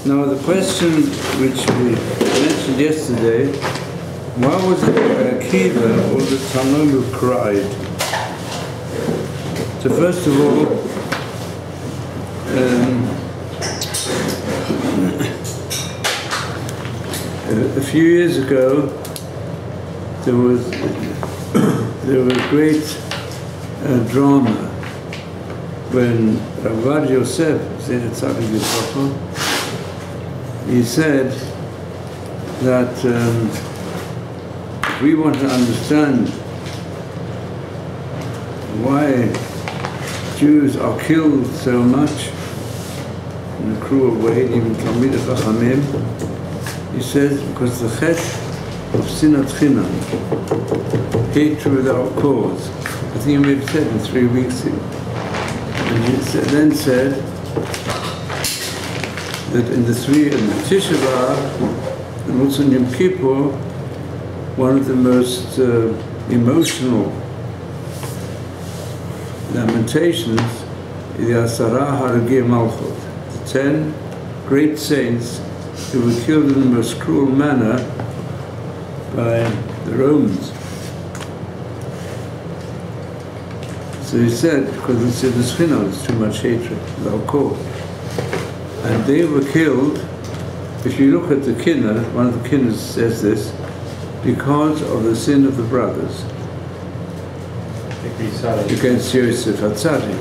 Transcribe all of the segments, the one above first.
Now the question which we mentioned yesterday, why was it that Akiva all the Talmud cried? So first of all, a few years ago, there was great drama when Rav Yosef, he said that if we want to understand why Jews are killed so much in a cruel way, even Talmidei Chachamim, he says because the chet of sinat chinam, hatred without cause. I think he may have said in 3 weeks ago. And he then said that in the Tisha B'Av and also in Yom Kippur, one of the most emotional lamentations is the Asara Haragei Malchut, the 10 great saints who were killed in the most cruel manner by the Romans. So he said, because he said the Shechina, there's too much hatred, without cause. And they were killed, if you look at the Kinnah, one of the Kinnahs says this, because of the sin of the brothers against Yosef HaTzadik.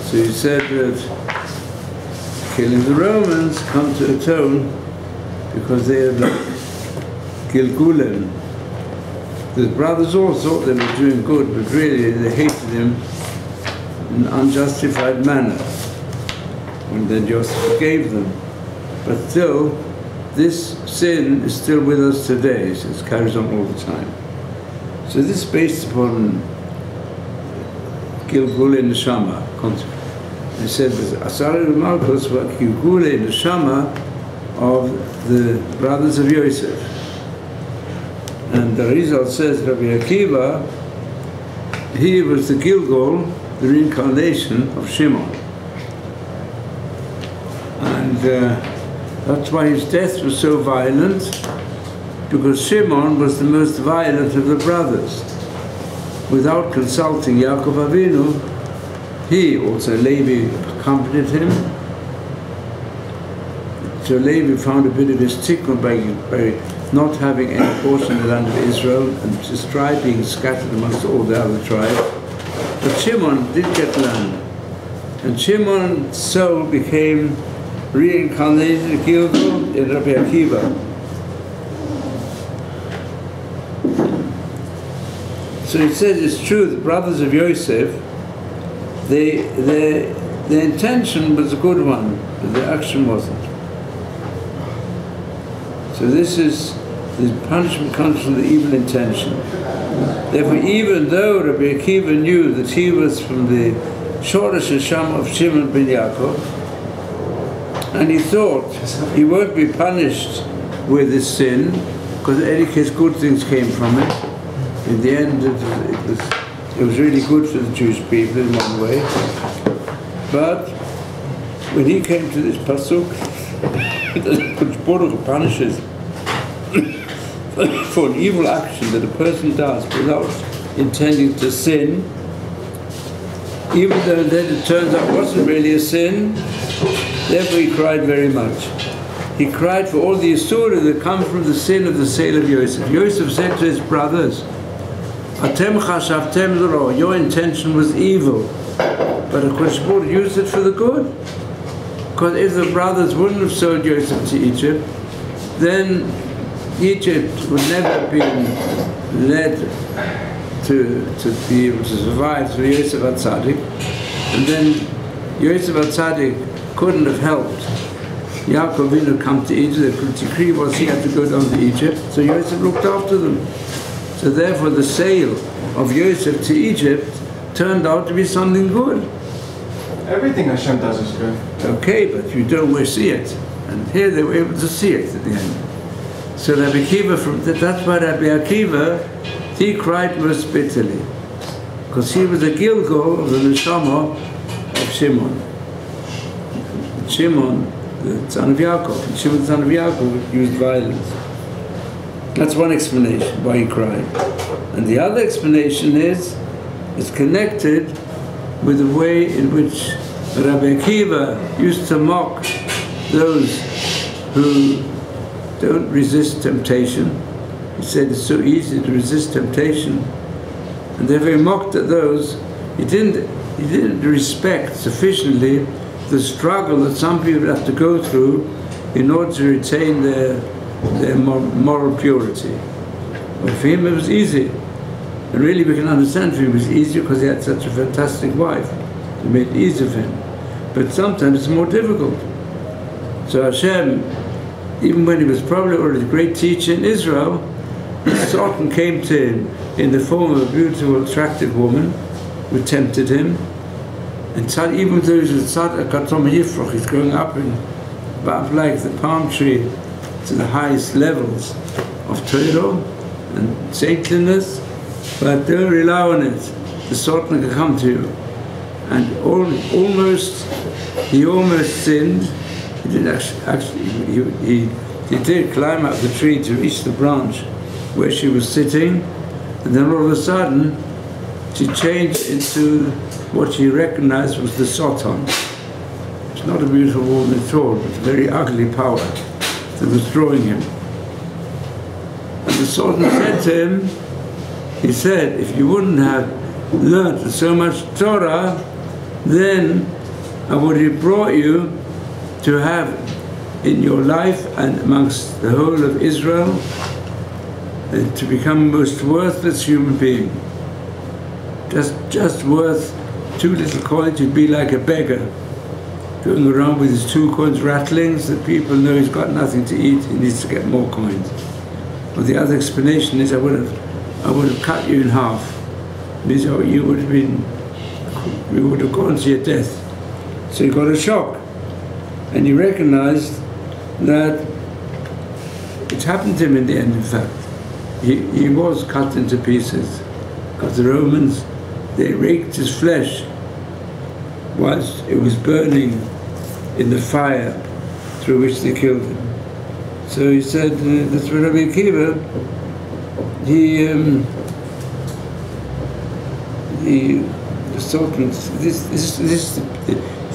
So he said that killing the Romans come to atone because they had Gilgulim. The brothers all thought they were doing good, but really they hated him in an unjustified manner. And then Joseph forgave them. But still, this sin is still with us today, so it carries on all the time. So this is based upon Gilgulei Neshama. He said that Asara Malchus were Gilgulei Neshama of the brothers of Yosef. And the Arizal says Rabbi Akiva, he was the Gilgul, the reincarnation of Shimon. And that's why his death was so violent, because Shimon was the most violent of the brothers. Without consulting Yaakov Avinu, he, also Levi, accompanied him. So Levi found a bit of his tikkun by not having any portion of the land of Israel and his tribe being scattered amongst all the other tribes. But Shimon did get land. And Shimon's soul became reincarnated Gilgul in Rabbi Akiva. So it says it's true, the brothers of Yosef, their intention was a good one, but their action wasn't. So this is, the punishment comes from the evil intention. Therefore, even though Rabbi Akiva knew that he was from the Shoresh Hasham of Shimon ben Yaakov, and he thought he won't be punished with his sin, because in any case good things came from it. In the end, it was really good for the Jewish people in one way. But when he came to this pasuk, which Baruch punishes for an evil action that a person does without intending to sin, even though then it turns out it wasn't really a sin, therefore he cried very much. He cried for all the Yisura that come from the sin of the sale of Yosef. Yosef said to his brothers, Atem chashavtem l'ro, your intention was evil, but HaKadosh Baruch used it for the good. Because if the brothers wouldn't have sold Yosef to Egypt, then Egypt would never have been led to be able to survive through Yosef HaTzadik. And then Yosef HaTzadik couldn't have helped Yaakov Avinu come to Egypt. The decree was he had to go down to Egypt, so Yosef looked after them. So therefore the sale of Yosef to Egypt turned out to be something good. Everything Hashem does is good. Okay, but you don't always see it. And here they were able to see it at the end. So Rabbi Akiva, that's why Rabbi Akiva, he cried most bitterly. Because he was a Gilgul of the Neshama of Shimon. Shimon, the son of Yaakov. And Shimon, the son of Yaakov, used violence. That's one explanation why he cried. And the other explanation is, it's connected with the way in which Rabbi Akiva used to mock those who don't resist temptation. He said it's so easy to resist temptation. And therefore he mocked at those. He didn't respect sufficiently the struggle that some people have to go through in order to retain their moral purity. But for him it was easy. And really we can understand for him it was easy because he had such a fantastic wife. It made it easy for him. But sometimes it's more difficult. So Hashem, even when he was probably already a great teacher in Israel, Satan came to him in the form of a beautiful, attractive woman who tempted him. And even though he's he's going up like the palm tree to the highest levels of Torah and saintliness, but don't rely on it. The Satan can come to you. And he almost sinned. He did actually he did climb up the tree to reach the branch where she was sitting, and then all of a sudden she changed into what she recognized was the Satan. It's not a beautiful woman at all, but a very ugly power that was drawing him. And the Satan said to him, he said, if you wouldn't have learned so much Torah, then I would have brought you to have in your life and amongst the whole of Israel to become the most worthless human being. Just worth 2 little coins, you'd be like a beggar, going around with his 2 coins rattling so that people know he's got nothing to eat, he needs to get more coins. Or the other explanation is I would have cut you in half. It means you would have gone to your death. So he got a shock. And he recognized that it happened to him in the end, in fact. He was cut into pieces. Because the Romans, they raked his flesh whilst it was burning in the fire through which they killed him. So he said, that's what Rabbi Akiva, this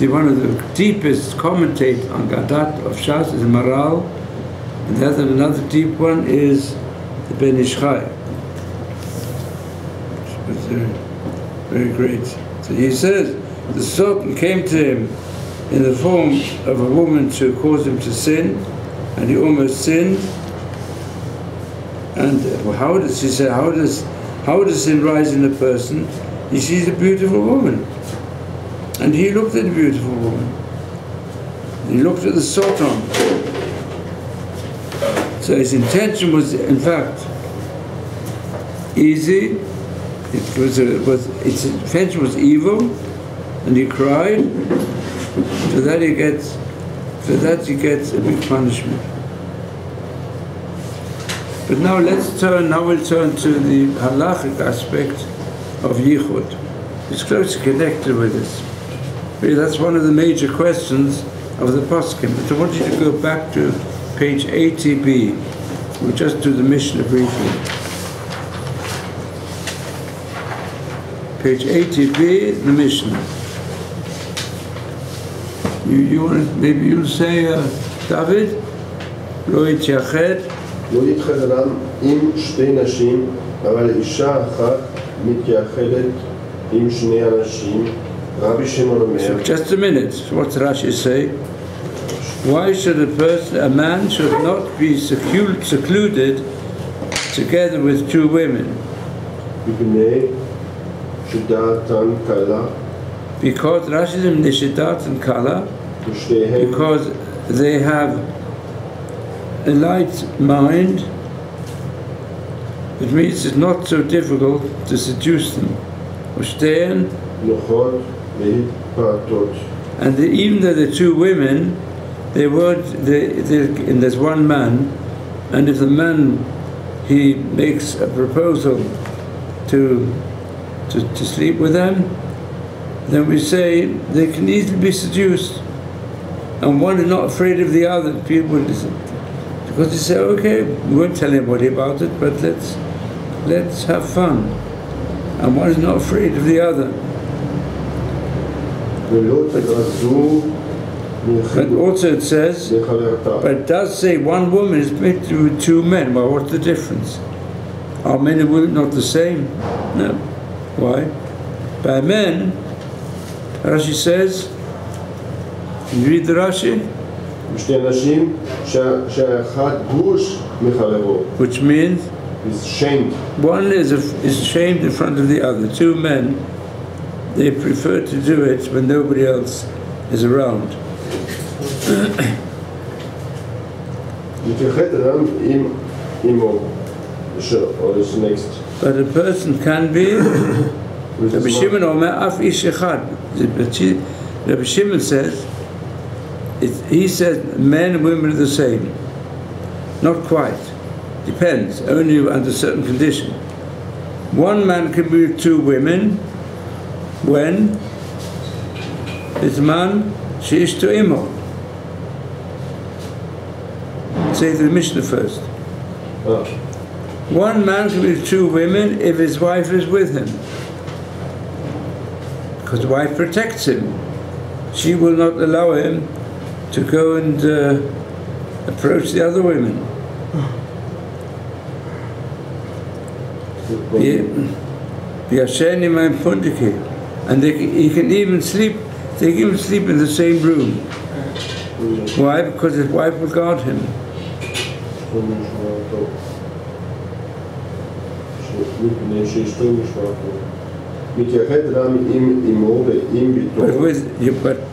is one of the deepest commentators on Gadat of Shas is Maral, and another deep one is the Ben Ish Chai, which was very great. So he says, the Sultan came to him in the form of a woman to cause him to sin, and he almost sinned. And how does sin rise in a person? He sees a beautiful woman. And he looked at the beautiful woman. He looked at the Sultan. So his intention was, in fact, easy. His intention was evil, and he cried. For that he gets a big punishment. But now we'll turn to the halachic aspect of yichud. It's closely connected with this. Really, that's one of the major questions of the poskim. But I want you to go back to page 80b. We'll just do the Mishnah briefly. Page 80b, the Mishnah. You want, maybe you'll say, David, לא יתייחד. לא יתייחד אדם עם שתי נשים, אבל אישה אחת מתייחדת עם שני אנשים. Rabbi Shimon אומר. Just a minute. What's Rashi say? Why should a man should not be secluded together with 2 women? מפני שדעתן קלה. Because Rashi is in Nishidat and Kala, because they have a light mind, it means it's not so difficult to seduce them. And even though they're 2 women, and there's 1 man, and if the man he makes a proposal to sleep with them, then we say they can easily be seduced. and one is not afraid of the other. People, because they say, okay, we won't tell anybody about it, but let's have fun. And one is not afraid of the other. But also it says, but it does say one woman is permitted with two men. Well, what's the difference? Are men and women not the same? No. Why? By men, Rashi says, you read the Rashi? Which means one is ashamed in front of the other. Two men, they prefer to do it when nobody else is around. But a person can be Rabbi Shimon Omer Af Ish Echad. Rabbi Shimon says, he says men and women are the same. Not quite. Depends, only under certain conditions. One man can be with two women when his man she'ish to imo. Say the Mishnah first. One man can be with two women if his wife is with him, because the wife protects him. She will not allow him to go and approach the other women. And he can even sleep. They can even sleep in the same room. Why? Because his wife will guard him.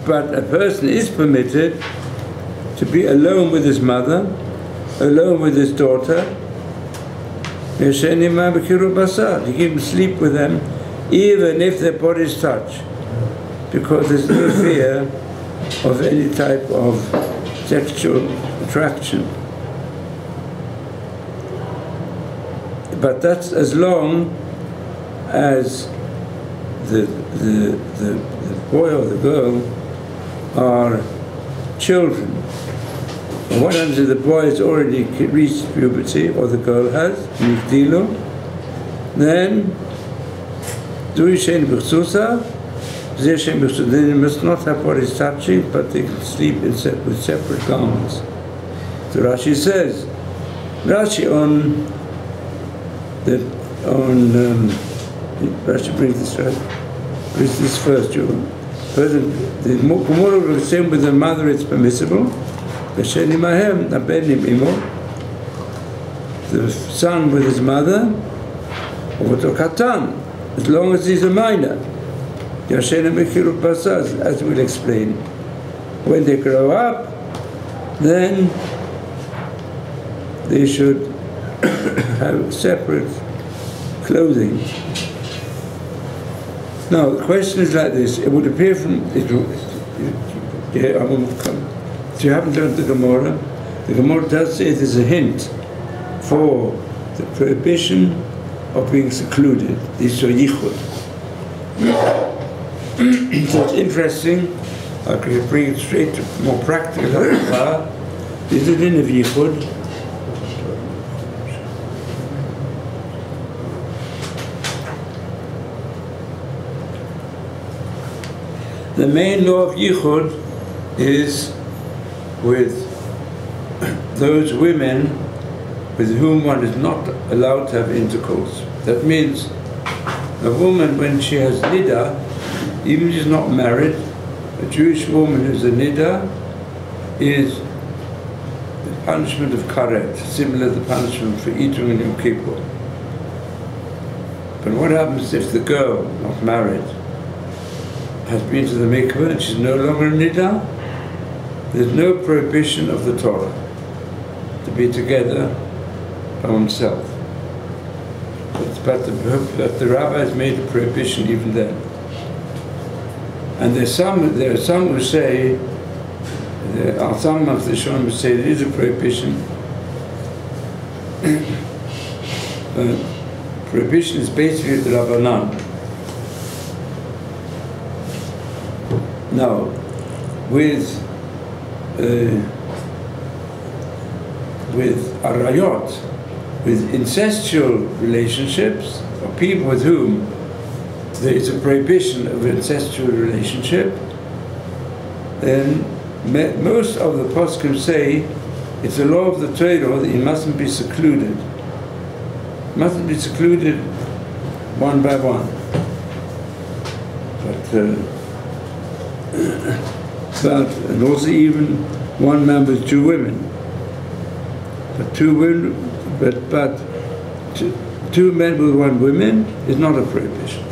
But a person is permitted to be alone with his mother, alone with his daughter. He can even sleep with them, even if their bodies touch, because there's no fear of any type of sexual attraction. But that's as long as the boy or the girl are children. And what happens if the boy has already reached puberty, or the girl has, then they must not have bodies touching, but they can sleep with separate garments. So Rashi says, Rashi Rashi brings this right. Brings this first. The Gemara will say with the mother it's permissible. The son with his mother, as long as he's a minor. As we'll explain. When they grow up, then they should have separate clothing. Now the question is like this: it would appear from if you haven't learned the Gemara does say there's a hint for the prohibition of being secluded. This is yichud. So it's interesting. I could bring it straight to more practical. Is it in a yichud? The main law of yichud is with those women with whom one is not allowed to have intercourse. That means a woman, when she has nida, even if she's not married, a Jewish woman who's a nida is the punishment of karet, similar to the punishment for eating in Yom Kippur. But what happens if the girl, not married, has been to the mikveh and she's no longer a nida? There's no prohibition of the Torah to be together by oneself. But the rabbis made a prohibition even then. And there are some who say, there are some of the Shon who say there is a prohibition. Prohibition is basically the Rabbanan. Now, with arayot, with incestual relationships, or people with whom there is a prohibition of incestual relationship, then most of the poskim say it's a law of the Torah that you mustn't be secluded. Mustn't be secluded one by one. And also even one man with two women. But two men with one woman is not a prohibition.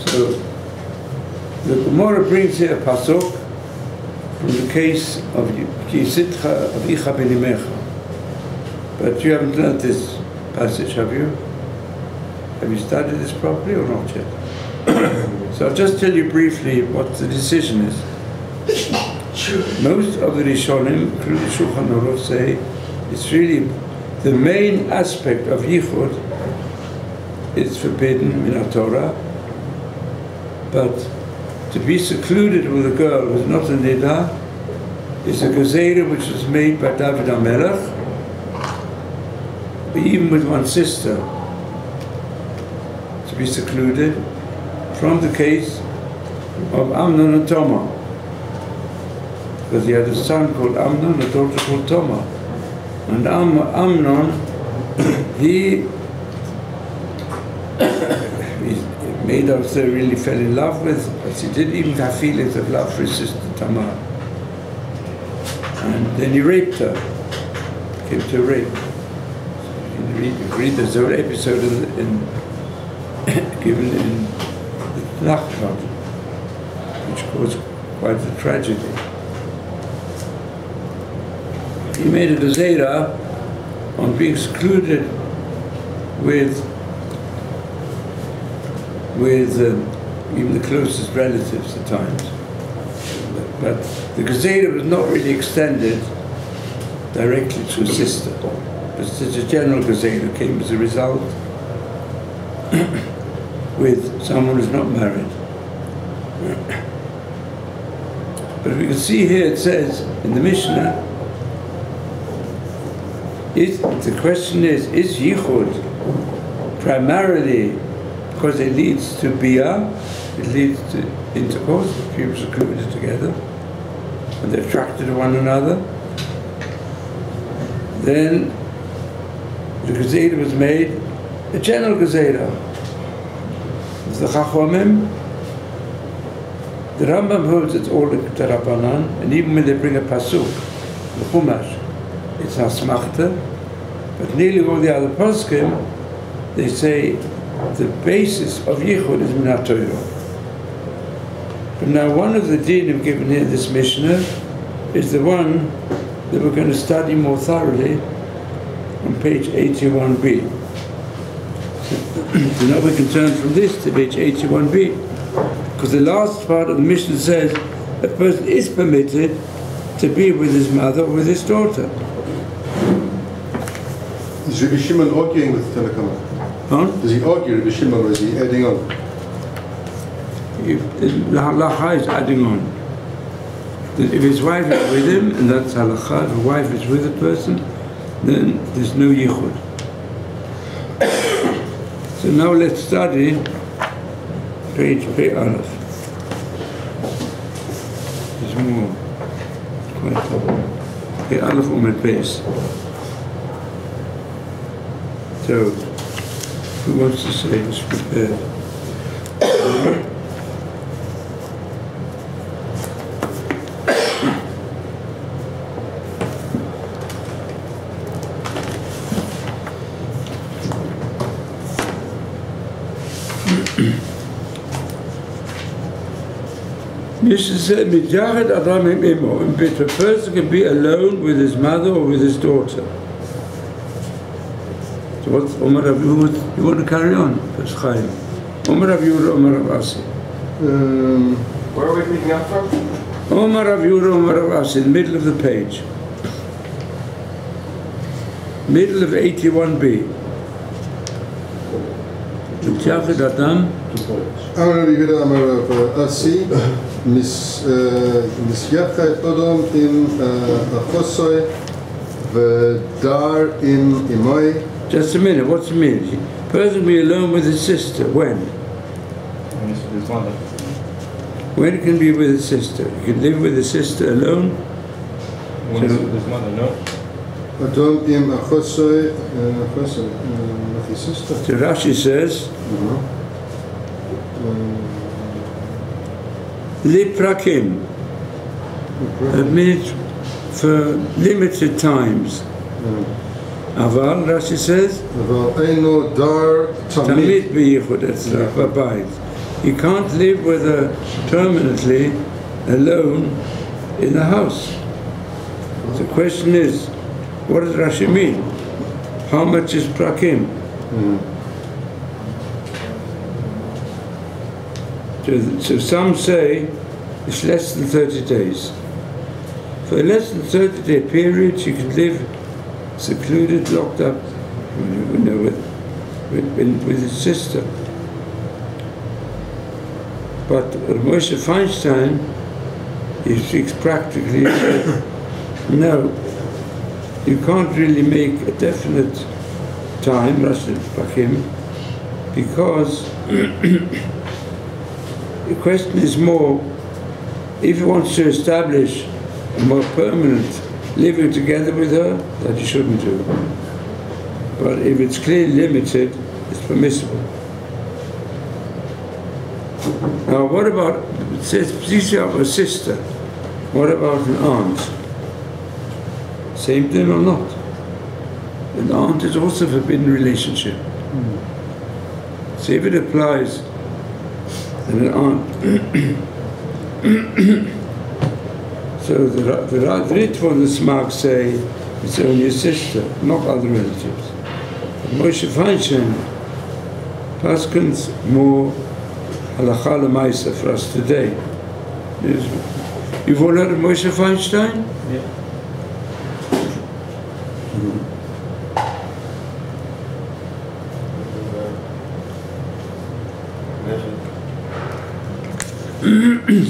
So the Gemara brings here a pasuk from the case of Yisitcha of Icha Benimecha. But you haven't learned this passage, have you? Have you studied this properly or not yet? So I'll just tell you briefly what the decision is. Most of the Rishonim, including Shulchan Aruch, say it's really the main aspect of Yichud is forbidden in our Torah, but to be secluded with a girl who's not a Nida is a Gezerah which was made by David HaMelech, even with one sister, to be secluded from the case of Amnon and Tamar. Because he had a son called Amnon, a daughter called Tamar. And Amnon, he made us really fell in love with, but he didn't even have feelings of love for his sister Tamar. And then he raped her, came to rape. So you read the whole episode given in the Nachman, which caused quite a tragedy. He made a gezerah on being secluded with even the closest relatives at times. But the gezerah was not really extended directly to a sister. It's a general gezerah came as a result with someone who's not married. But we can see here it says in the Mishnah, the question is Yichud primarily because it leads to Biyah, it leads to intercourse, people secluded together, and they're attracted to one another. Then the Gezerah was made, a general Gezerah. The Chachomim, the Rambam holds it's all the Rabbanan, and even when they bring a Pasuk, the Chumash, it's Hasmachta, but nearly all the other poskim, they say the basis of Yichud is Minat Torah. But now one of the dinim given here in this Mishnah is the one that we're going to study more thoroughly on page 81b. So now we can turn from this to page 81b, because the last part of the Mishnah says a person is permitted to be with his mother or with his daughter. Is Rabbi Shimon arguing with the Tanakh? Huh? Does he argue Rabbi Shimon or is he adding on? The halacha is adding on. That if his wife is with him, and that's halacha, if a wife is with a person, then there's no yichud. So now let's study page Pei Aleph. There's more. Quite Pei Aleph Umed Beis. So, who wants to say this prepared? Mishnah said, "Mijachet Adam im imo." If a person can be alone with his mother or with his daughter. So what's Omar Rav Yehuda? You want to carry on? That's Chaim. Omar Rav Yehuda, Omar Rav Asi. Where are we picking up from? Omar Rav Yehuda, Omar Rav Asi, in the middle of the page. Middle of 81b. Mijachet Adam. Amar Rav Yehuda, Amar Rav Asi. מסייחת אודום עם החוסוי ודר עם אמוי. Just a minute, what's it mean? Person be alone with his sister, when? When he's with his mother. When it can be with his sister? You can live with his sister alone? When he's with his mother, no. אדום עם החוסוי, with his sister. So Rashi says, Liprakim, admit for limited times. Aval, Rashi says, ואינו דר תמיד. Tamid b'yichud etzlach b'bayit. You can't live with her permanently alone in the house. The question is, what does Rashi mean? How much is prakim? So some say it's less than 30 days. For a less than 30-day period, you can live secluded, locked up, with his sister. But Moshe Feinstein, he speaks practically, he said, no, you can't really make a definite time, Rashi Pakim, because the question is more, if he wants to establish a more permanent living together with her, that he shouldn't do. But if it's clearly limited, it's permissible. Now what about, it says, please have a sister, what about an aunt? Same thing or not? An aunt is also a forbidden relationship. So if it applies, then an aunt. So the Ritva and the Smag say it's only a sister, not other relatives. But Moshe Feinstein paskins more halacha l'maisa for us today. You've all heard of Moshe Feinstein? Yeah.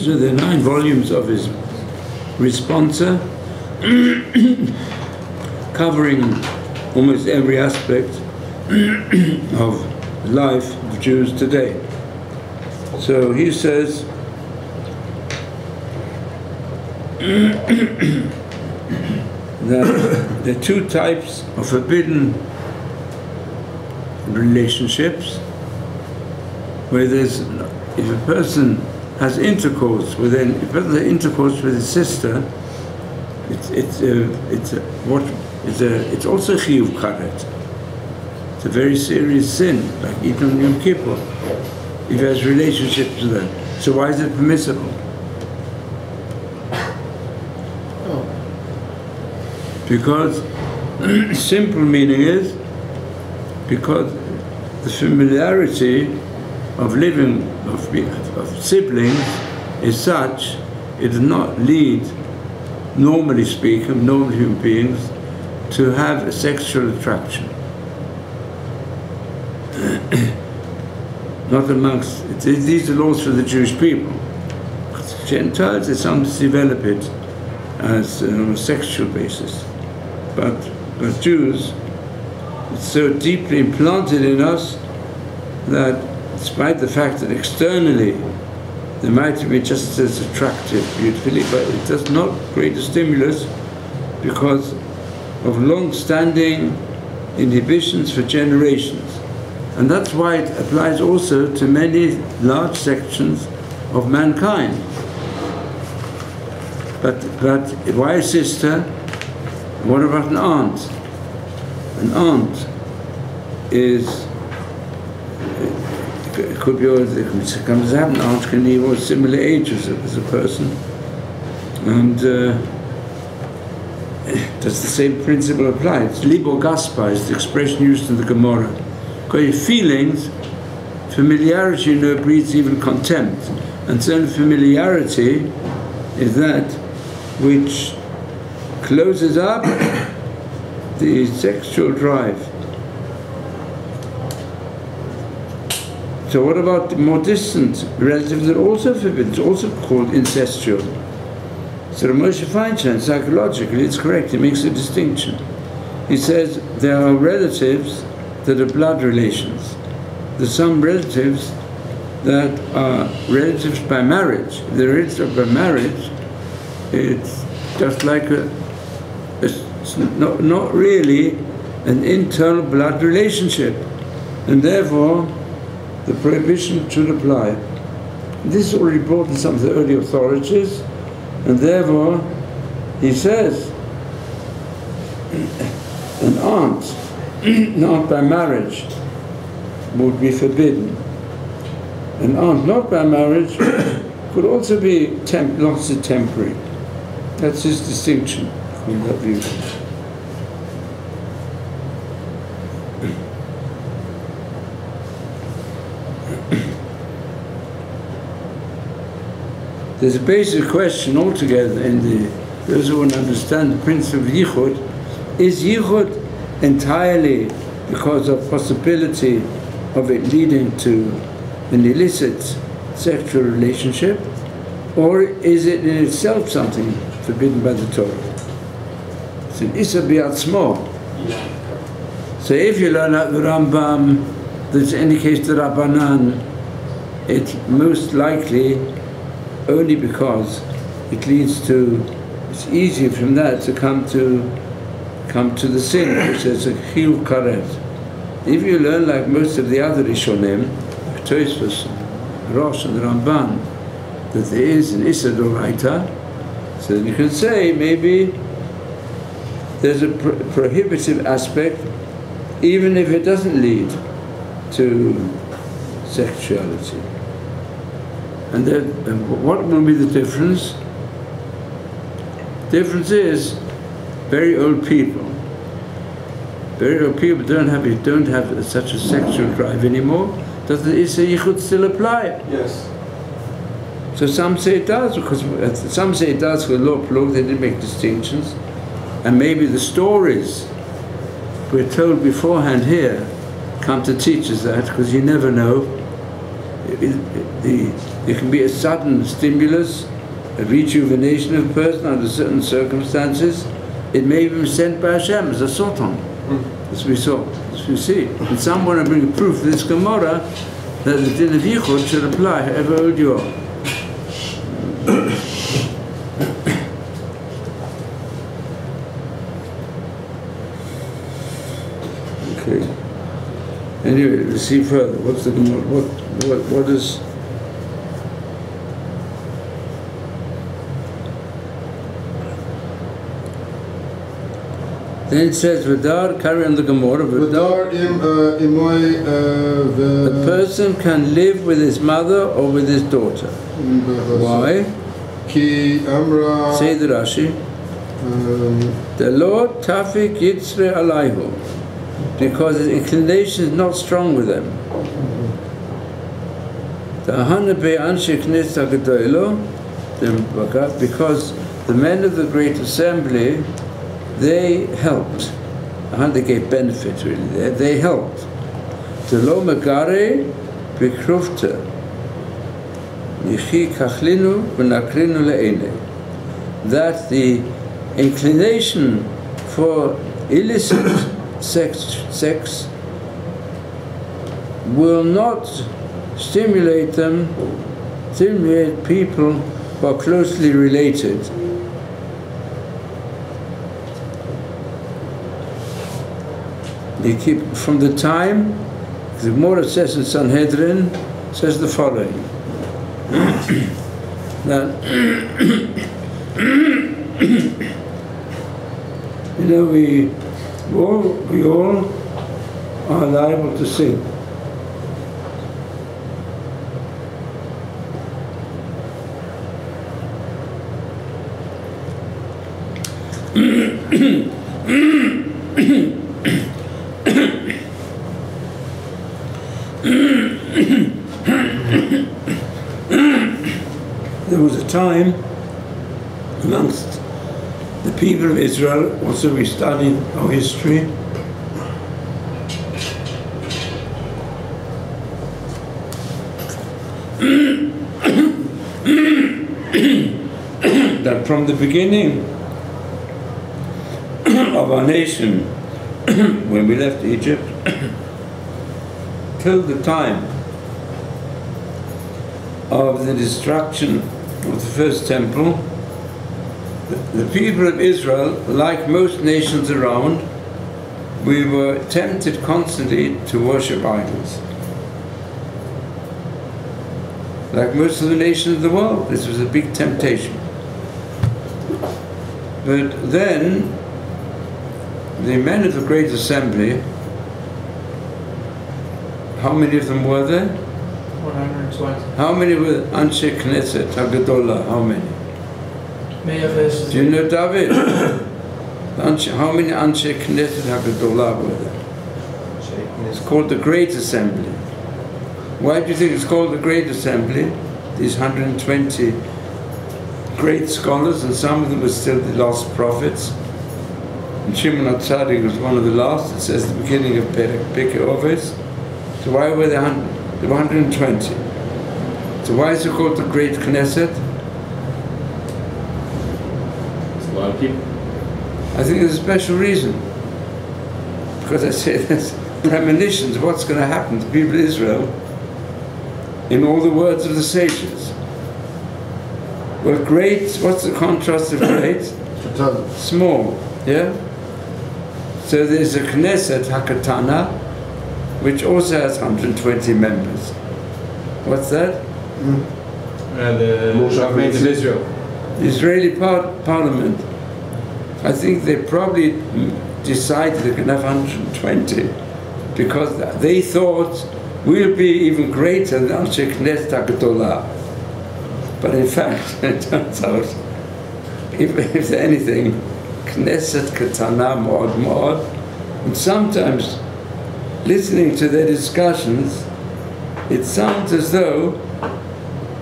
So there are 9 volumes of his responsa, covering almost every aspect of life of Jews today. So he says that there are 2 types of forbidden relationships, where there's, if a person has intercourse with his sister, it's also chiyuv karet. It's a very serious sin, like eating on Yom Kippur, if he has relationships with them. So why is it permissible? Because simple meaning is because the familiarity of living of siblings is such, it does not lead, normally speaking, normal human beings, to have a sexual attraction. Not amongst, these are laws for the Jewish people. Gentiles, they sometimes develop it as on a sexual basis. But Jews, it's so deeply implanted in us that despite the fact that externally they might be just as attractive beautifully, but it does not create a stimulus because of long-standing inhibitions for generations. And that's why it applies also to many large sections of mankind. But why a sister? What about an aunt? An aunt is, it could be, it comes to have an aunt can be all similar ages as a person, and does the same principle apply? It's libo gaspa is the expression used in the Gemara. Because feelings, familiarity breeds even contempt, and so familiarity is that which closes up the sexual drive. So what about the more distant relatives that are also forbidden? It's also called incestual. So Moshe Feinstein, psychologically, it's correct. He makes a distinction. He says there are relatives that are blood relations. There's some relatives that are relatives by marriage. If they're relatives by marriage, it's just like it's not really an internal blood relationship, and therefore the prohibition should apply. This is already brought in some of the early authorities, and therefore he says an aunt not by marriage would be forbidden. An aunt not by marriage could also be lots of temporary. That's his distinction from that view. There's a basic question altogether in those who want to understand the principle of yichud. Is yichud entirely because of possibility of it leading to an illicit sexual relationship, or is it in itself something forbidden by the Torah? It's an issa bi'atzmo. So if you learn out the Rambam that indicates the Rabbanan, it's most likely only because it leads to, it's easier from that to come to the sin, which is a chiyuv karet. If you learn like most of the other Rishonim, Tosfos, Rosh and the Ramban, that there is an Issa Doraita, so you can say maybe there's a prohibitive aspect even if it doesn't lead to sexuality. And then what will be the difference? Difference is very old people. Very old people don't have such a sexual drive anymore. Does the Issa Yichud still apply? Yes. So some say it does, because some say it does for law plug, they didn't make distinctions. And maybe the stories we're told beforehand here come to teach us that, because you never know. There can be a sudden stimulus, a rejuvenation of a person under certain circumstances. It may have been sent by Hashem as a sotan, as we saw, as we see. And some want to bring a proof of this Gemara that the din of Yichud should apply however old you are. Okay. Anyway, let's see further. What's the Gemara? What is? Then it says, Vadar, carry on the Gemara, Vadar, a person can live with his mother or with his daughter. Why? Say the Rashi. The Lord Tafik Yitzre Alayhu, because his inclination is not strong with them. Because the men of the great assembly, they helped. They gave benefit really. They helped. Lo megare b'krufta yichi kachlinu v'nakrinu le'ene. That the inclination for illicit sex will not stimulate people who are closely related. They keep from the time, the Gemara says in Sanhedrin, says the following, that we all are liable to sin. There was a time amongst the people of Israel, also we studied our history, that from the beginning of our nation, when we left Egypt, till the time of the destruction of the first temple, the people of Israel, like most nations around, we were tempted constantly to worship idols. Like most of the nations of the world, this was a big temptation. But then, the men of the Great Assembly, how many of them were there? 120. How many were Anshe Knesset Hagadolah? How many? Do you know, David? How many Anshe Knesset Hagadolah were there? It's called the Great Assembly. Why do you think it's called the Great Assembly? These 120 great scholars, and some of them were still the lost prophets. And Shimon HaTzadik was one of the last. It says the beginning of Pirkei Avos. So why were there 120? So why is it called the Great Knesset? It's a lot of people. I think there's a special reason. Because I say there's premonitions of what's going to happen to people of Israel in all the words of the sages. Well, great, what's the contrast of great? Small, yeah? So there's a Knesset Hakatana, which also has 120 members. What's that? The government of Israel. The Israeli parliament. I think they probably decided they could have 120 because they thought we'll be even greater than Anshe Knesset HaGadolah. But in fact, it turns out, if anything, Knesset Katana Mod, and sometimes listening to their discussions, it sounds as though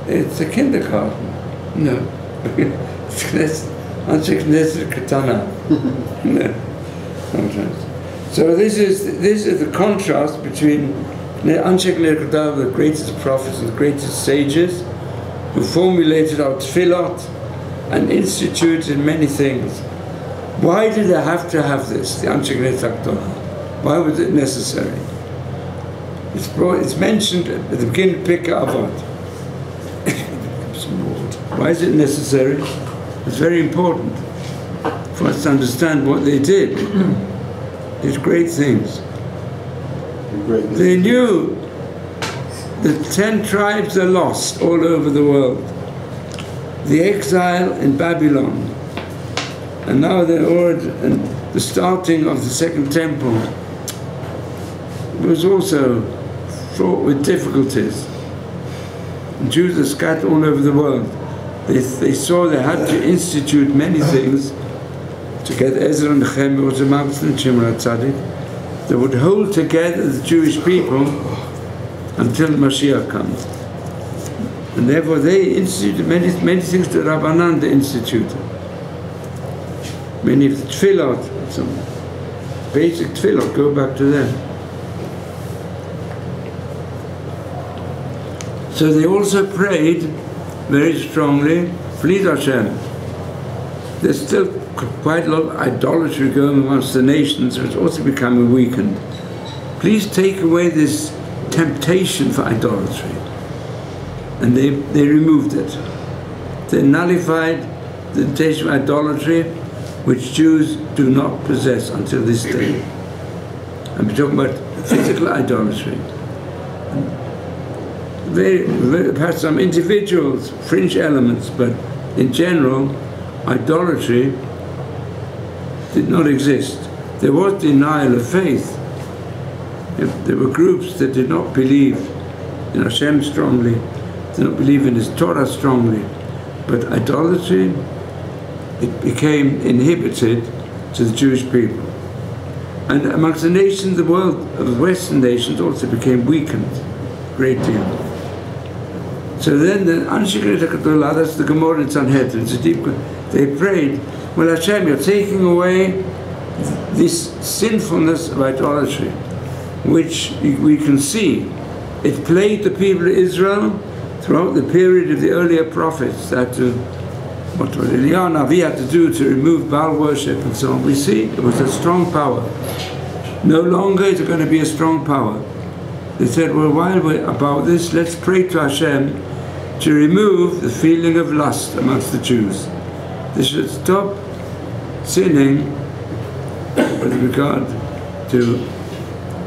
it's a kindergarten. No. It's Anshe Knesset Katana. No. Sometimes. So this is the contrast between Anshe Knesset Katana, the greatest prophets and the greatest sages, who formulated our tefillot and instituted many things. Why did they have to have this, the Anshe Knesset Katana? Why was it necessary? It's mentioned at the beginning of Pirkei Avot. Why is it necessary? It's very important for us to understand what they did. These great things. They knew the 10 tribes are lost all over the world. The exile in Babylon, and now the starting of the second temple was also fraught with difficulties. And Jews are scattered all over the world. They saw they had to institute many things to get Ezra and Nehemiah was amongst them, Shimon HaTzadik, that would hold together the Jewish people until Mashiach comes. And therefore they instituted many things that Rabbanan instituted. Many of the tefillot, some basic tefillot, go back to them. So they also prayed very strongly, please Hashem. There's still quite a lot of idolatry going amongst the nations, which is also becoming weakened. Please take away this temptation for idolatry. And they removed it. They nullified the temptation of idolatry, which Jews do not possess until this day. I'm talking about physical idolatry. Perhaps some individuals, fringe elements, but in general, idolatry did not exist. There was denial of faith. There were groups that did not believe in Hashem strongly, did not believe in His Torah strongly, but idolatry, it became inhibited to the Jewish people. And amongst the nations of the world, of the Western nations, also became weakened a great deal. So then the Anshe Knesset HaGadolah, that's the Gemara in Sanhedrin, it's a deep, they prayed, well Hashem, you're taking away this sinfulness of idolatry, which we can see. It plagued the people of Israel throughout the period of the earlier prophets, that what Eliyahu Navi had to do to remove Baal worship and so on. We see it was a strong power. No longer is it going to be a strong power. They said, well, while we're about this, let's pray to Hashem to remove the feeling of lust amongst the Jews. They should stop sinning with regard to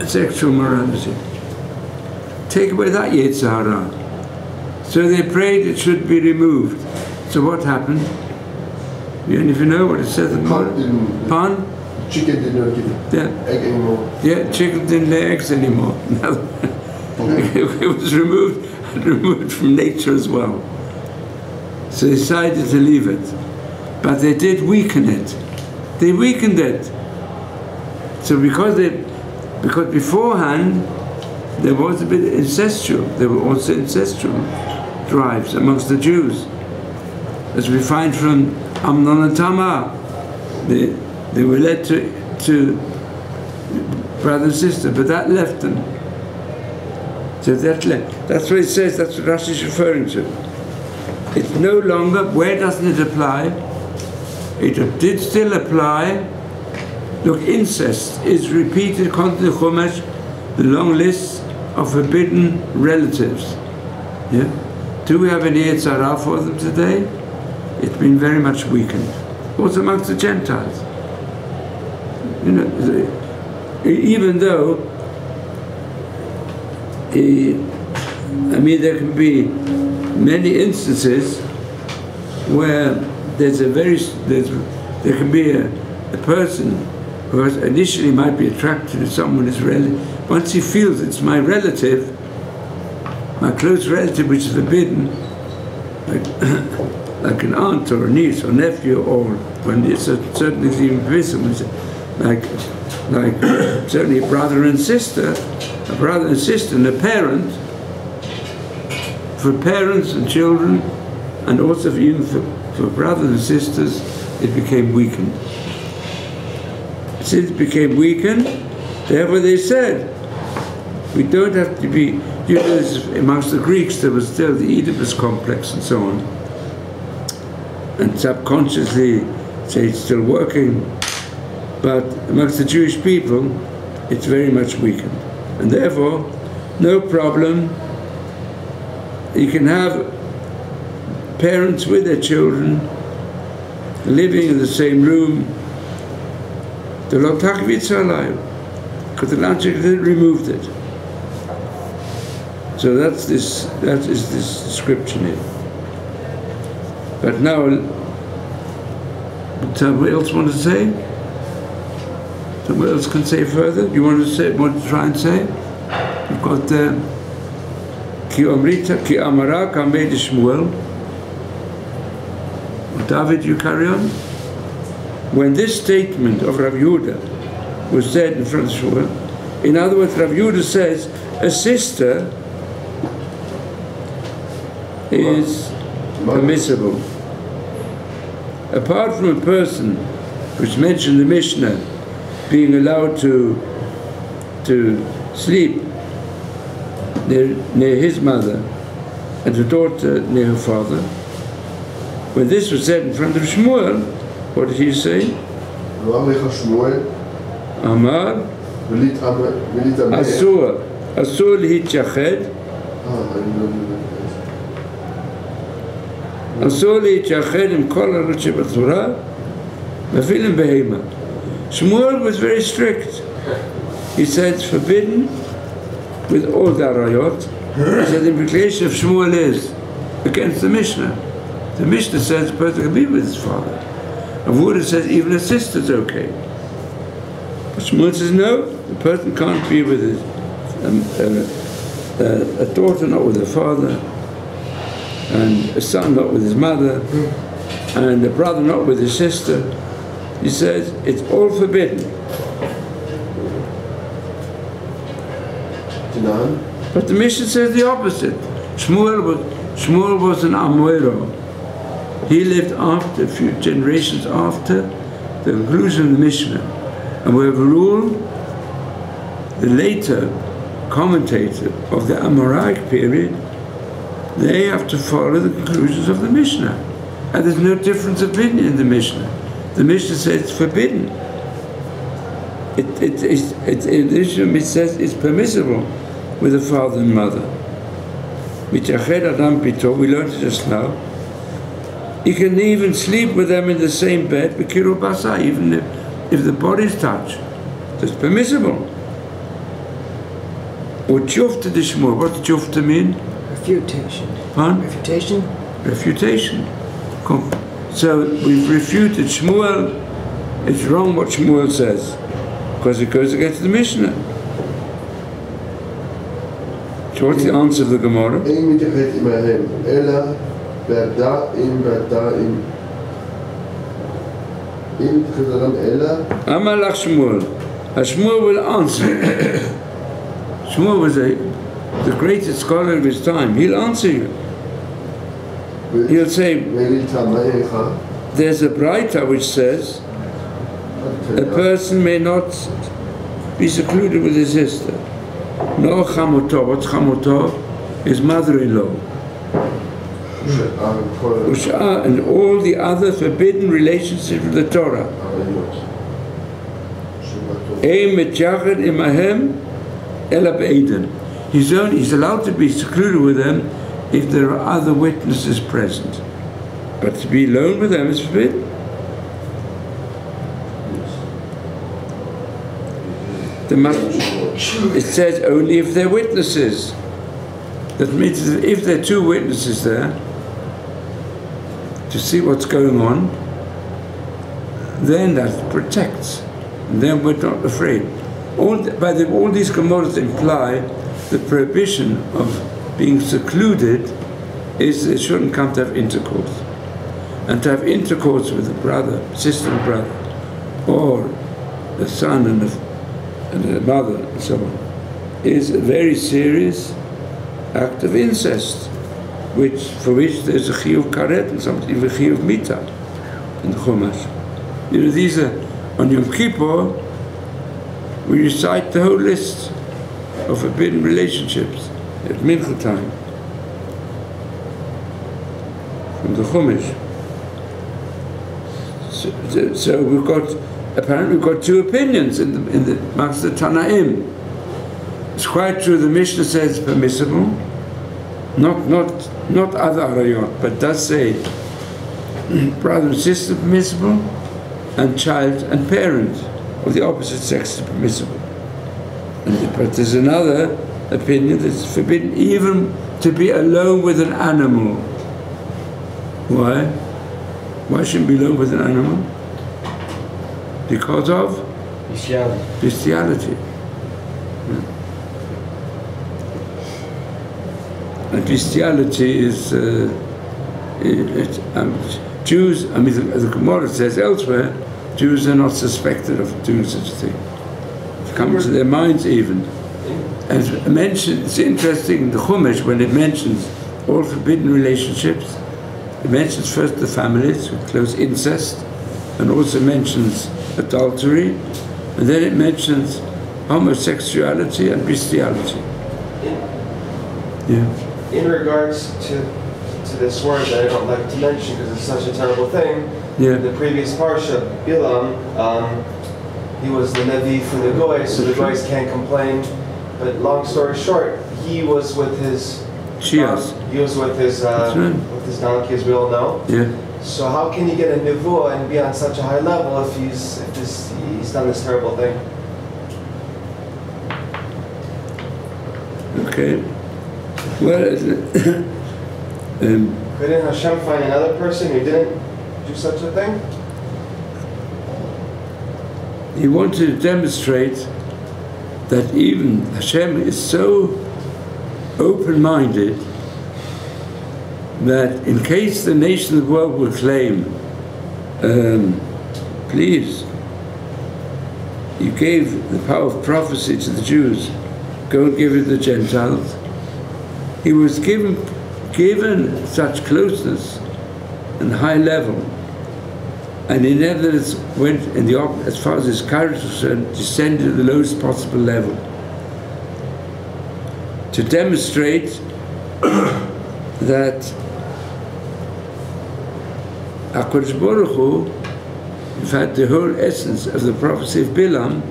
sexual morality. Take away that Yetzer Hara. So they prayed it should be removed. So what happened? If you know what it says in the Quran? Pardon? Chicken did not give egg anymore. Yeah, chicken didn't lay eggs anymore. It was removed from nature as well. So they decided to leave it. But they did weaken it. They weakened it. So because beforehand there was a bit incestual, there were also incestual drives amongst the Jews. As we find from Amnon and Tamar, they were led to brother and sister, but that left them. So that's what it says, that's what Rashi is referring to. It's no longer, where doesn't it apply? It did still apply. Look, incest is repeated according to the Chumash, the long list of forbidden relatives. Yeah? Do we have any Yetzer Hara for them today? It's been very much weakened. Also amongst the Gentiles. You know, even though, there can be many instances where there can be a person who initially might be attracted to someone as relative. Once he feels it's my relative, my close relative, which is forbidden, like an aunt or a niece or nephew, or when it's certain things even permissible, like certainly a brother and sister and a parent. For parents and children, and also even for brothers and sisters, it became weakened. Since it became weakened, therefore they said, we don't have to be, amongst the Greeks there was still the Oedipus complex and so on. And subconsciously, say it's still working, but amongst the Jewish people, it's very much weakened. And therefore, no problem, you can have parents with their children living in the same room. The Lotakvitz are alive, because the Lanchik removed it. So that is this description here. But now, somebody else want to say? Somebody else can say further? You want to try and say? You've got Ki Omrita, Ki Amara, Kamei Shmuel. David, you carry on? When this statement of Rav Yehuda was said in front of Shmuel, in other words, Rav Yehuda says, a sister is permissible. Apart from a person, which mentioned the Mishnah, being allowed to sleep near his mother and the daughter near her father, when this was said in front of Shmuel, what did he say? Amar Asur Lihitchached Asur Lihitchached Im Kol HaRut Shebatorah V'Filim Behema. Shmuel was very strict. He said it's forbidden with all the arayot. He said the implication of Shmuel is against the Mishnah. The Mishnah says a person can be with his father. And Yehuda says even a sister's okay. But Shmuel says no, the person can't be with his a daughter not with her father, and a son not with his mother, and a brother not with his sister. He says it's all forbidden. But the Mishnah says the opposite. Shmuel was an Amoiro. He lived after, a few generations after the conclusion of the Mishnah. And we have a rule, the later commentator of the Amoraic period, they have to follow the conclusions of the Mishnah. And there's no difference of opinion in the Mishnah. The Mishnah says it's forbidden. In the Mishnah it says it's permissible with the father and mother. Mitached adam pito, we learned it just now. You can even sleep with them in the same bed, b'kiru basa, even if the bodies touch. It's permissible. Or tshufta d'shmur. What's tshufta mean? Refutation. Pardon? Refutation? Refutation. So we've refuted Shmuel. It's wrong what Shmuel says, because it goes against the Mishnah. So what's the answer of the Gemara? אין מתייחד עמהם, אלא בדאים בדאים. אם מתייחד אדם אלא, Amar lach Shmuel. Shmuel will answer. Shmuel was the greatest scholar of his time. He'll answer you. He'll say, ולטמאיך, there's a Braita which says a person may not be secluded with his sister. No chamoto. What's chamoto? His mother-in-law. Ush'a, and all the other forbidden relationships with the Torah. Ein mitjachad imahem ela be'eden. He's allowed to be secluded with them if there are other witnesses present. But to be alone with them is forbidden. It says only if they're witnesses. That means that if there are two witnesses there to see what's going on, then that protects. And then we're not afraid. All these Gemaras imply the prohibition of being secluded is they shouldn't come to have intercourse. And to have intercourse with a brother, sister and brother, or the son and the mother and so on, is a very serious act of incest, for which there's a chiyuv karet and something, even a chiyuv mita in the Chumash. You know, these are, on Yom Kippur, we recite the whole list of forbidden relationships at Mincha time from the Chumash. So apparently we've got two opinions in the amongst the Tanaim. It's quite true. The Mishnah says it's permissible, not other arayot, but does say brother and sister permissible, and child and parent of the opposite sex is permissible. But there's another opinion that it's forbidden even to be alone with an animal. Why? Why shouldn't be alone with an animal? Because of bestiality. And bestiality is Jews. I mean, the Gemara says elsewhere, Jews are not suspected of doing such a thing. It comes to their minds even. And it's interesting in the Chumash when it mentions all forbidden relationships. It mentions first the families with close incest, and also mentions adultery, and then it mentions homosexuality and bestiality. In regards to this word that I don't like to mention because it's such a terrible thing, the previous parsha, Bilam, he was the Nevi for the Goys, so the Goys can't complain. But long story short, he was with his donkey, as we all know. Yeah. So how can you get a nevuah and be on such a high level if he's done this terrible thing? Okay. Well, couldn't Hashem find another person who didn't do such a thing? He wanted to demonstrate that even Hashem is so open-minded that in case the nation of the world will claim, please, you gave the power of prophecy to the Jews, go and give it to the Gentiles. He was given such closeness and high level, and he never went as far as his courage was concerned, descended to the lowest possible level to demonstrate that HaKadosh Baruch Hu, in fact, the whole essence of the prophecy of Bilam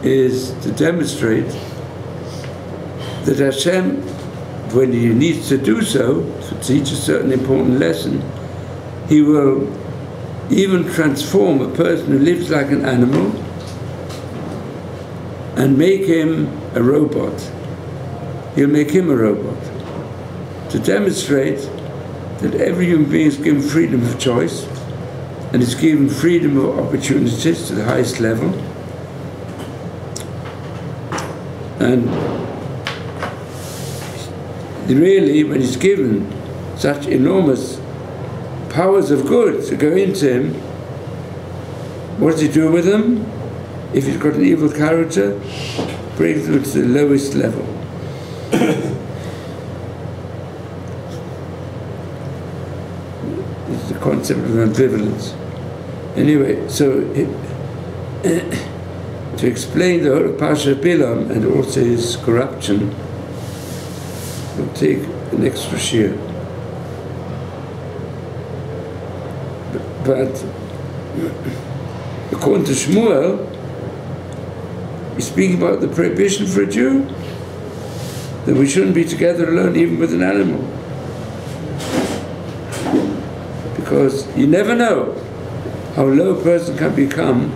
is to demonstrate that Hashem, when He needs to do so, to teach a certain important lesson, He will even transform a person who lives like an animal and make him a robot. He'll make him a robot to demonstrate that every human being is given freedom of choice and is given freedom of opportunities to the highest level. And really, when he's given such enormous powers of good to go into him, what does he do with them? If he's got an evil character, brings them to the lowest level. It's the concept of ambivalence. Anyway, so to explain the whole of Pasha Bilam and also his corruption, will take an extra share. But according to Shmuel, he's speaking about the prohibition for a Jew, that we shouldn't be together alone even with an animal. Because you never know how low a person can become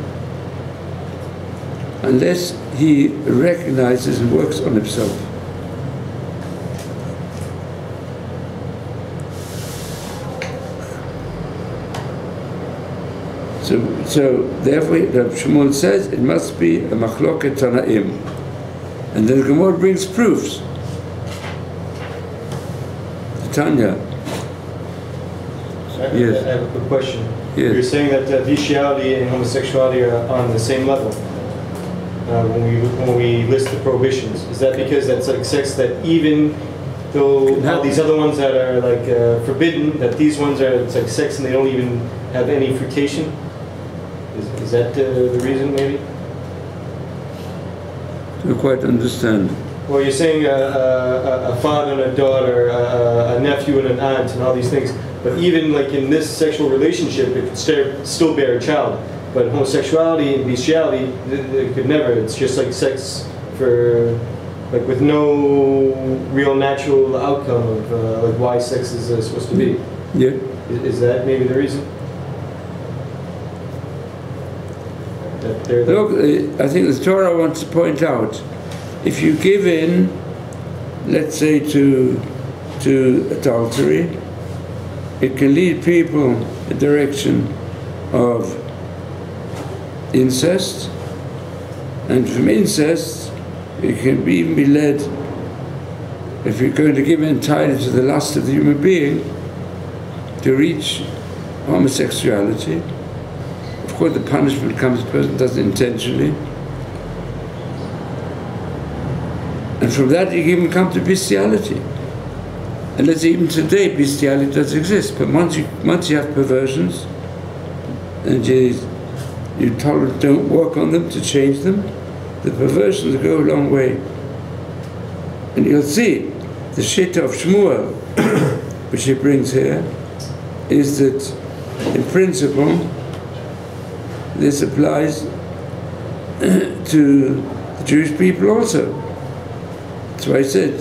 unless he recognizes and works on himself. So therefore, Rabbi Shmuel says it must be a machloket Tanaim, and then the Gemara brings proofs. Tanya. Yes. I have a quick question. Yes. You're saying that bestiality and homosexuality are on the same level when we list the prohibitions. Is that because that's like sex that even though all these other ones that are like forbidden, that these ones are it's like sex and they don't even have any fruitation? Is that the reason, maybe? I don't quite understand. Well, you're saying a father and a daughter, a nephew and an aunt, and all these things. But even like in this sexual relationship, it could still bear a child. But homosexuality and bestiality, it could never. It's just like sex for, like with no real natural outcome of like why sex is supposed to be. Yeah. Is that maybe the reason? Look, I think the Torah wants to point out, if you give in, let's say to adultery, it can lead people in the direction of incest, and from incest it can even be led, if you're going to give entirely to the lust of the human being, to reach homosexuality. Of course, the punishment comes, the person does it intentionally. And from that, you even come to bestiality. And let's say even today, bestiality does exist. But once you have perversions, and you don't work on them to change them, the perversions go a long way. And you'll see, the Shitta of Shmuel, which he brings here, is that, in principle, this applies to the Jewish people also. That's why I said,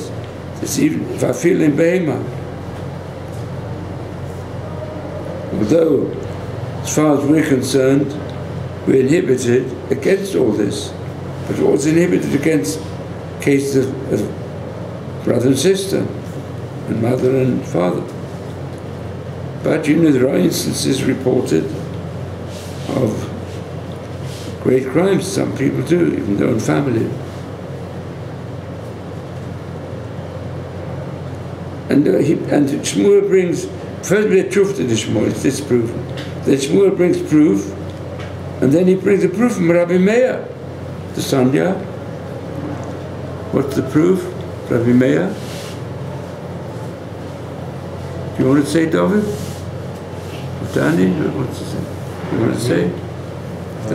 it's even if I feel in Behema. Although, as far as we're concerned, we're inhibited against all this, but we're also inhibited against cases of brother and sister, and mother and father. But there are instances reported of great crimes some people do, even their own family. And Shmuel brings, first we have proof to the Shmuel, it's disproven. Then Shmuel brings proof, and then he brings the proof from Rabbi Meir, the Sanya. What's the proof, Rabbi Meir? Do you want to say, David? Danny, what's to say? You want to say?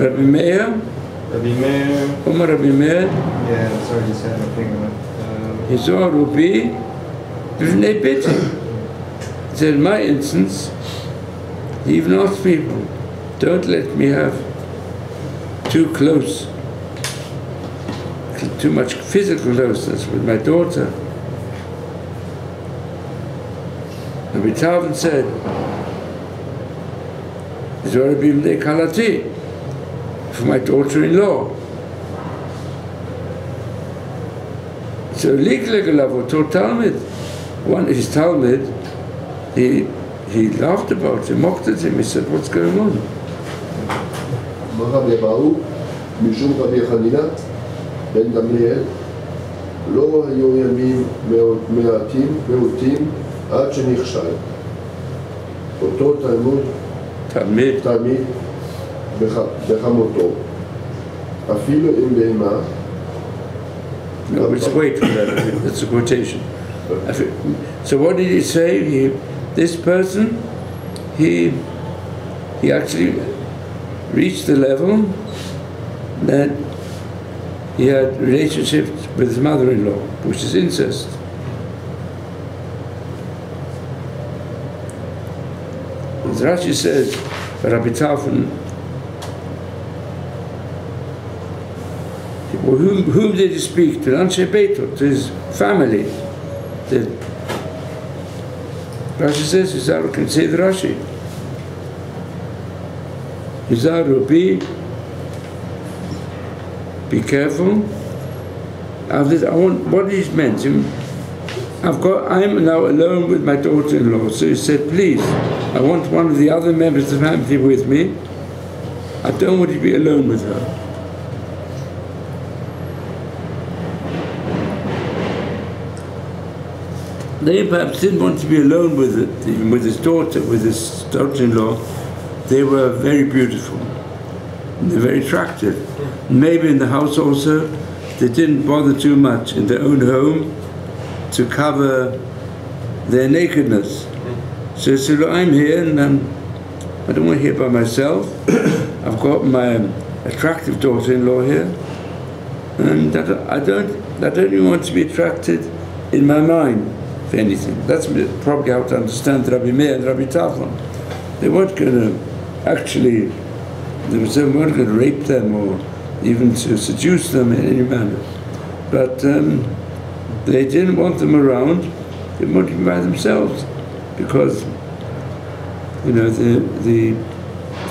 Rabbi Meir? Rabbi Meir. Omar Rabbi Meir? Yeah, sorry, just had my finger on it. His order will be B'nei Biti. He said, in my instance, He even asked people, don't let me have too much physical closeness with my daughter. And B'Tavon said, Zorabim de Kalati, for my daughter-in-law. So Liklegalav taught Talmud. One of his Talmud, he laughed about him, mocked at him, he said, what's going on? Rabbi Abahu, משום רבי חנינא בן גמליאל, לא היו ימים מעטים עד שנכשל. אותו תלמיד בחמותו, אפילו אם בהמה. No, wait for that. That's a quotation. So what did he say? This person, he actually reached the level that he had relationships with his mother-in-law, which is incest. As Rashi says, Rabbi Tafon, whom did he speak to? Anshe Beito, to his family. Rashi says, Yizaru can say the Rashi. Yizaru, be careful. What he's meant. I'm now alone with my daughter-in-law. So he said, please, I want one of the other members of the family with me. I don't want to be alone with her. They perhaps didn't want to be alone with it, even with his daughter-in-law. They were very beautiful. They're very attractive. Maybe in the house also, they didn't bother too much in their own home to cover their nakedness. So he said, look, I'm here and I don't want to hear by myself. I've got my attractive daughter-in-law here. And I don't even want to be attracted in my mind, if anything. That's probably how to understand Rabbi Meir and Rabbi Tafon. They weren't going to actually, they weren't going to rape them or even to seduce them in any manner. But they didn't want them around. They wanted them by themselves, because the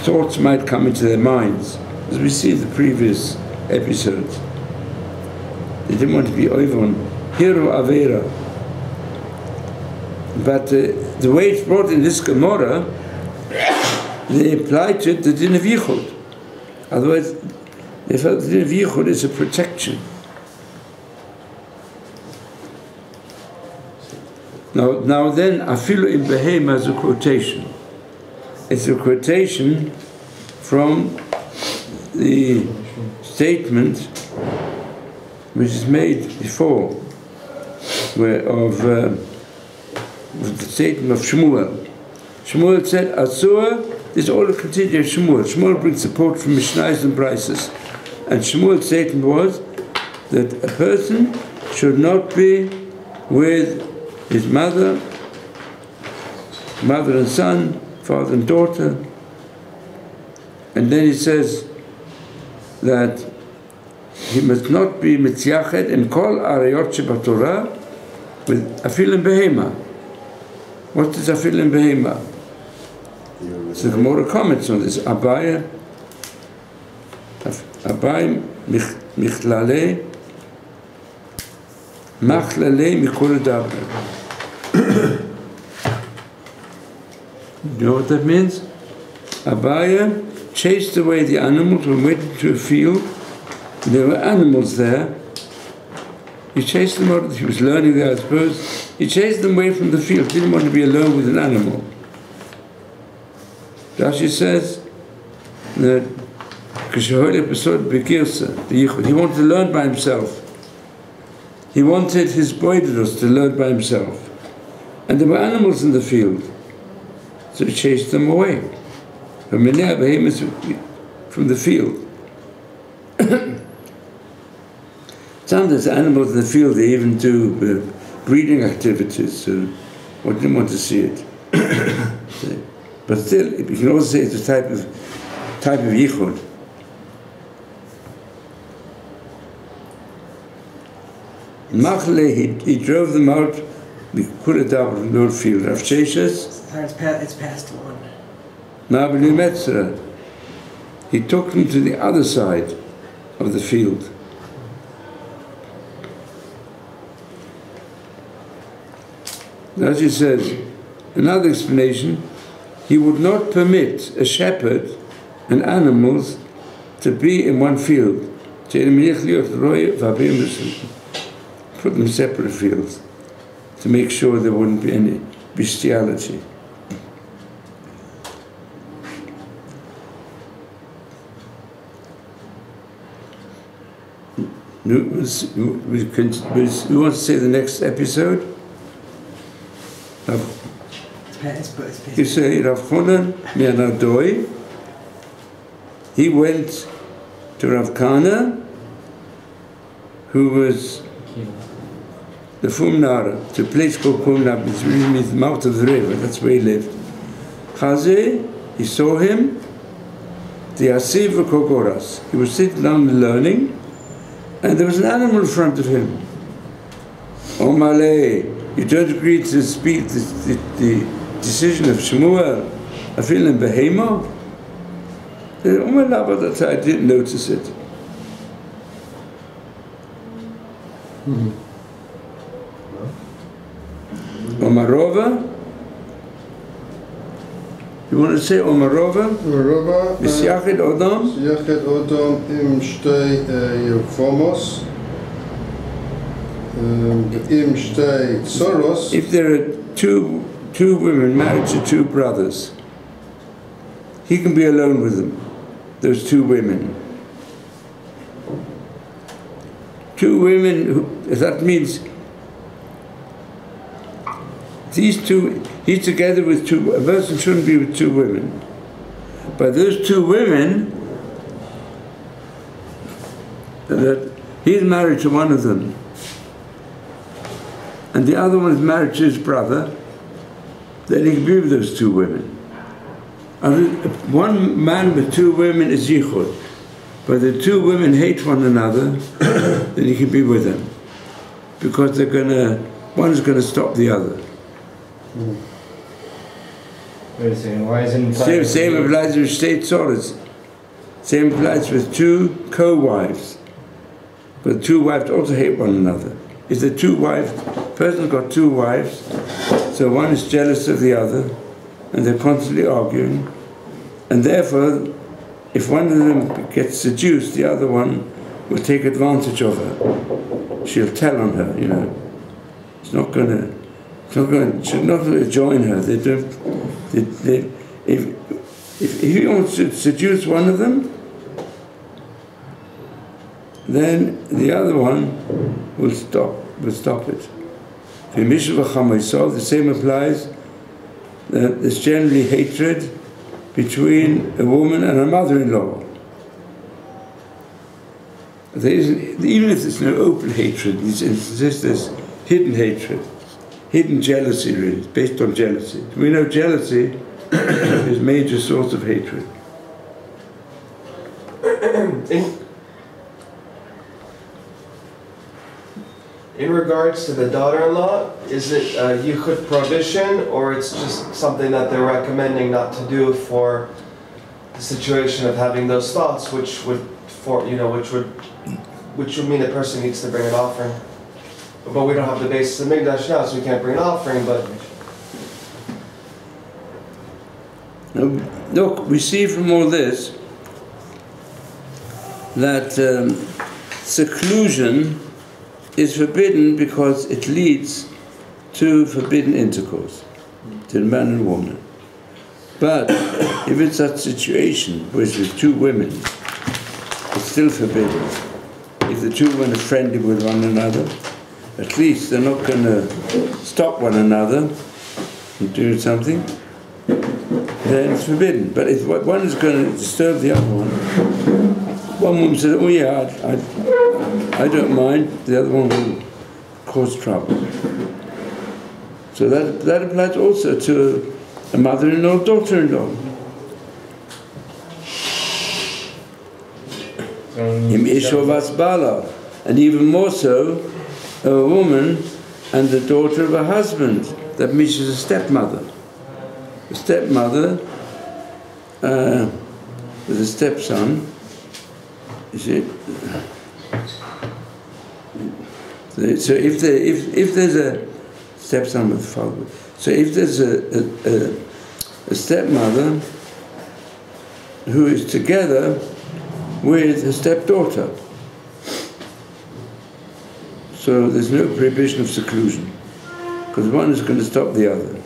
thoughts might come into their minds, as we see in the previous episodes. They didn't want to be over on Hiro Avera. But the way it's brought in this Gemara, they applied to it the din of yichud. Otherwise, they felt the din of yichud is a protection. Now then, afilu in behema is a quotation. It's a quotation from the statement which is made before, of the statement of Shmuel. Shmuel said, Asur, this is all a continuation of Shmuel. Shmuel brings support from Mishnayos and Brises. And Shmuel's statement was that a person should not be with his mother and son, father and daughter. And then he says that he must not be mitziached in kol arayot shebatorah with afil and behema. What is afil and behema? So the Gemara comments on this. Abai michlale machlale mikol daber. You know what that means? Abaya chased away the animals when went into a field. There were animals there. He chased them out. He was learning there, I suppose. He chased them away from the field. Didn't want to be alone with an animal. Rashi says that he wanted to learn by himself. He wanted his boydros to learn by himself. And there were animals in the field. So he chased them away from the field. Sometimes animals in the field, they even do breeding activities, so I didn't want to see it. But still, you can also say it's a type of yichud. Machle, he drove them out. We put it down in the field. Rav Sheshes. It's past one. Ma'abli Metzra. He took them to the other side of the field. As he says, another explanation, he would not permit a shepherd and animals to be in one field. Put them in separate fields to make sure there wouldn't be any bestiality. We want to say the next episode? You say Rav Chonan Mianadoi, he went to Rav Kana, who was the Fumnara, to a place called Fumnara, which means the mouth of the river, that's where he lived. Chazeh, he saw him, the Asiv Kogoras, he was sitting down and learning, and there was an animal in front of him. Omale, you don't agree to speak the decision of Shemuel, I feel in Behema? But I didn't notice it. Omarova? You want to say Omarova? Omarova. B'syachet Odom? B'syachet Odom im shtei Yevomos. Im shtei Tzoros. If there are two women married to two brothers, he can be alone with them, those two women. Two women, that means these two, he's together with two, a person shouldn't be with two women. But those two women, that he's married to one of them, and the other one is married to his brother, then he can be with those two women. And one man with two women is yichud, but the two women hate one another, then he can be with them, because one's going to stop the other. Wait a second, why isn't Same applies with state sorors. Same applies with two co-wives. But two wives also hate one another. If the person's got two wives, so one is jealous of the other, and they're constantly arguing, and therefore, if one of them gets seduced, the other one will take advantage of her. She'll tell on her, should not join her. If he wants to seduce one of them, then the other one will stop it. The same applies, that there's generally hatred between a woman and her mother-in-law. Even if there's no open hatred, there's hidden hatred, hidden jealousy really, it's based on jealousy. We know jealousy is a major source of hatred. In regards to the daughter-in-law, is it a yichud prohibition, or it's just something that they're recommending not to do for the situation of having those thoughts, which would mean the person needs to bring an offering? But we don't have the basis of Mikdash now, so we can't bring an offering. But look, we see from all this that seclusion is forbidden because it leads to forbidden intercourse, to man and woman. But if it's that situation where it's with two women, it's still forbidden. If the two women are friendly with one another, at least they're not going to stop one another from doing something, then it's forbidden. But if one is going to disturb the other one woman says, oh yeah, I don't mind, the other one will cause trouble. So that applies also to a mother-in-law, daughter-in-law. Im Isho vas Bala, and even more so, a woman and the daughter of a husband. That means she's a stepmother. A stepmother with a stepson. You see? So if there's a stepson with father, so if there's a stepmother who is together with a stepdaughter, so there's no prohibition of seclusion, because one is going to stop the other.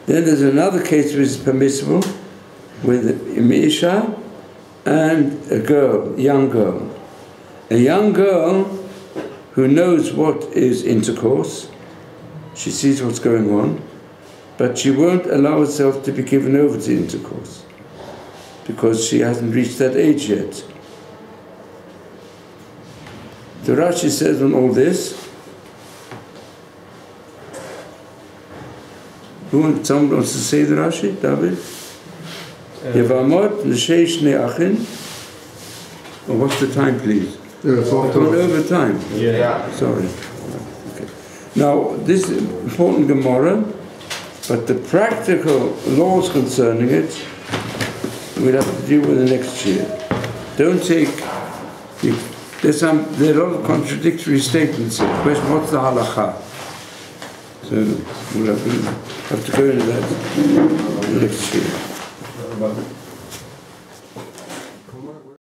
Then there's another case which is permissible with Isha and a girl, young girl. A young girl who knows what is intercourse, she sees what's going on, but she won't allow herself to be given over to intercourse because she hasn't reached that age yet. The Rashi says on all this, someone wants to say the Rashi, David? Yevamot l'shei shnei achin. Or what's the time, please? I've gone over time. Yeah. Sorry. Okay. Now, this is important Gemara, but the practical laws concerning it, we'll have to deal with the next year. Don't take... There are a lot of contradictory statements here. The question, what's the halacha? So we'll have to go into that next year.